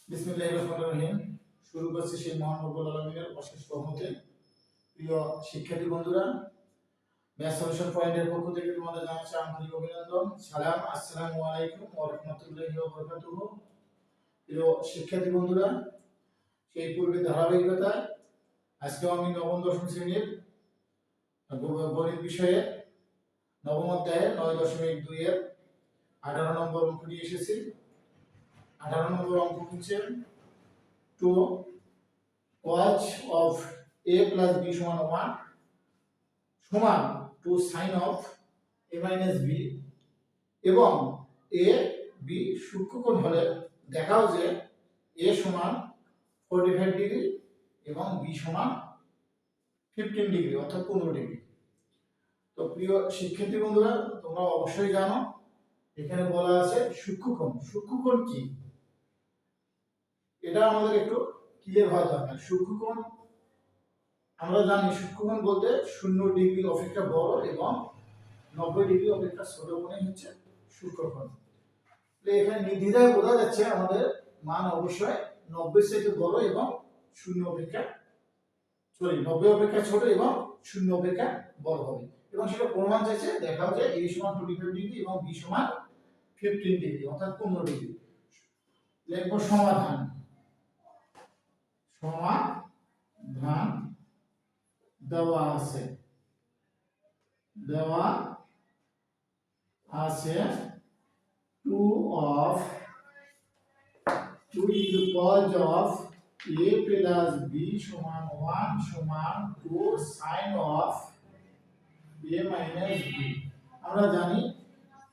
বিসমিল্লাহির রহমানির রহিম। শুরু করছি সেই মহান রব্বুল আলামিনের অশেষ রহমতে। প্রিয় শিক্ষার্থী বন্ধুরা, ম্যাথ সলিউশন পয়েন্টের পক্ষ থেকে তোমাদের জানাচ্ছি আন্তরিক অভিনন্দন, সালাম, আসসালামু আলাইকুম ওয়া রাহমাতুল্লাহি ওয়া বারাকাতুহু। প্রিয় শিক্ষার্থী বন্ধুরা, সেই পূর্বে ধারাবাহিকতায় আজকে আমি নবম দশম শ্রেণীর গণিত বিষয়ে নবম অধ্যায়ে 9.2 এর 18 নম্বর অঙ্ক নিয়ে এসেছি। 18 নম্বর অঙ্ক হচ্ছে two cos of a plus b সমান 1 সমান two sin of a minus b এবং a b সূক্ষ্মকোণ হলে দেখাও যে a সমান 45 ডিগ্রি এবং b সমান 15 ডিগ্রি অর্থাৎ 15 ডিগ্রি। তো প্রিয় শিক্ষার্থী বন্ধুরা, তোমরা অবশ্যই জানো এখানে বলা আছে সূক্ষ্মকোণ। সূক্ষ্মকোণ কি এটা আমাদের একটু ক্লিয়ার হওয়া দরকার। সূক্ষ্মকোণ আমরা জানি, সূক্ষ্মকোণ বলতে 0 ডিগ্রি অপেক্ষা বড় এবং 90 ডিগ্রি অপেক্ষা ছোট কোণই হচ্ছে সূক্ষ্মকোণ। তো এখানে নির্দ্বিধায় বোঝা যাচ্ছে আমাদের মান অবশ্যই 90 থেকে বড় এবং 0 অপেক্ষা 90 অপেক্ষা ছোট এবং 0 অপেক্ষা বড় হবে। এবং সেটা প্রমাণ চাইছে, দেখাও যে a সমান 25 ডিগ্রি এবং b সমান 15 ডিগ্রি অর্থাৎ 15 ডিগ্রি। লিখব সমাধান। সমাধান দেওয়া আছে 2 into cos of a plus b সমান 1 সমান 2 sin of a minus b। আমরা জানি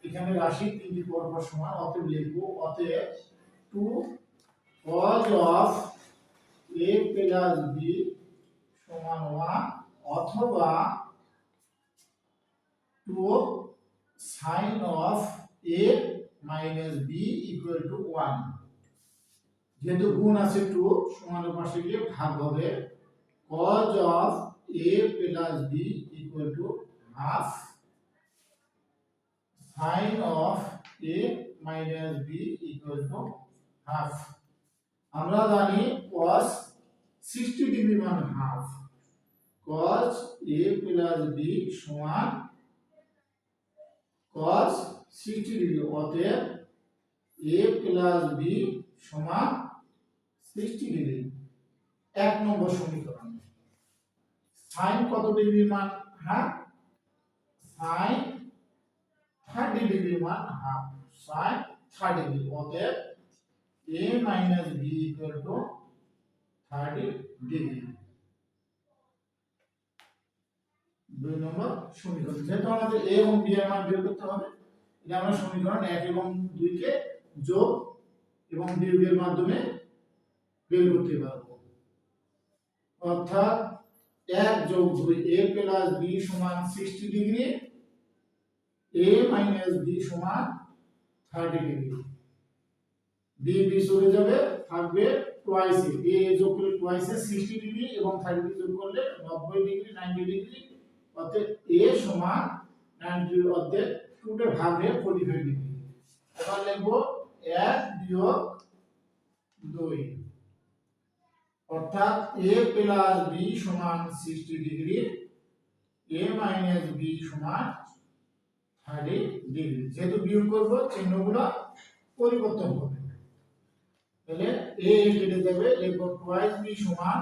এখানে রাশি তিনটি পরপর সমান, অতএব লিখব অতএব 2 cos of a plus b সমান 1 অথবা 2 sin of a minus b equal to 1। যেহেতু গুণ আছে 2 সমানের পাশে গিয়ে ভাগ হবে, cos of a plus b equal to half sin of a minus b equal to half। আমরা জানি cos 60 ডিগ্রি মান half, cos a plus b সমান cos 60 ডিগ্রি অতএব a plus b সমান 60 ডিগ্রি। এক নম্বর সমীকরণ। sin কত ডিগ্রি মান হাফ, sin 30 ডিগ্রি মান হাফ, sin 30 ডিগ্রি অতএব a minus b equal to 30 degree. দুই নম্বর সমীকরণ। যেহেতু আমাদের a এবং b এর মান বের করতে হবে, এটা আমরা সমীকরণ 1 এবং 2 কে যোগ এবং বিয়োগের মাধ্যমে বের করতে পারবো। অর্থাৎ 1 যোগ 2 a plus b সমান 60 ডিগ্রি, a minus b সমান 30 ডিগ্রি। b চলে যাবে, থাকবে টুয়াইস a যোগ করলে টুয়াইস 60 ডিগ্রি এবং 30 যোগ করলে 90 ডিগ্রি 90 ডিগ্রি অতএব a সমান 90 অর্ধেক 2 তে ভাগে 45 ডিগ্রি। এবার লিখব 1 বিয়োগ 2 অর্থাৎ a plus b সমান 60 ডিগ্রি, a minus b সমান 30 ডিগ্রি। যেহেতু বিয়োগ করব চিহ্নগুলো পরিবর্তন হবে, তাহলে a কেটে যাবে, লিখব টুয়াইস b সমান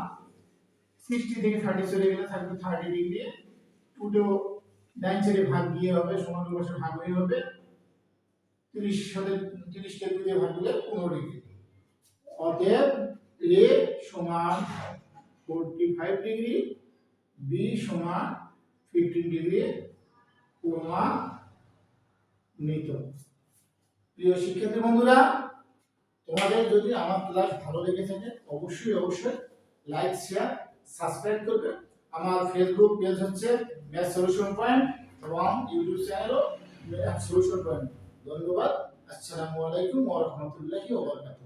60 থেকে 30 চলে গেলে থাকবে 30 ডিগ্রি, 2 তে ডান সাইডে ভাগ দিয়ে হবে, সমান পাশে ভাগ হয়ে হবে, 30 সাথে 30 কে 2 দিয়ে ভাগ দিলে 15 ডিগ্রি। অতএব a সমান 45 ডিগ্রি, b সমান 15 ডিগ্রি প্রমাণিত। প্রিয় শিক্ষার্থী বন্ধুরা, তোমাদের যদি আমার ক্লাস ভালো লেগে থাকে অবশ্যই লাইক, শেয়ার, সাবস্ক্রাইব করবে। আমার ফেসবুক পেজ হচ্ছে ম্যাথ সলিউশন পয়েন্ট এবং ইউটিউব চ্যানেলও ম্যাথ সলিউশন পয়েন্ট। ধন্যবাদ। আসসালামু আলাইকুম ওয়া রাহমাতুল্লাহি ওয়া বারাকাতুহু।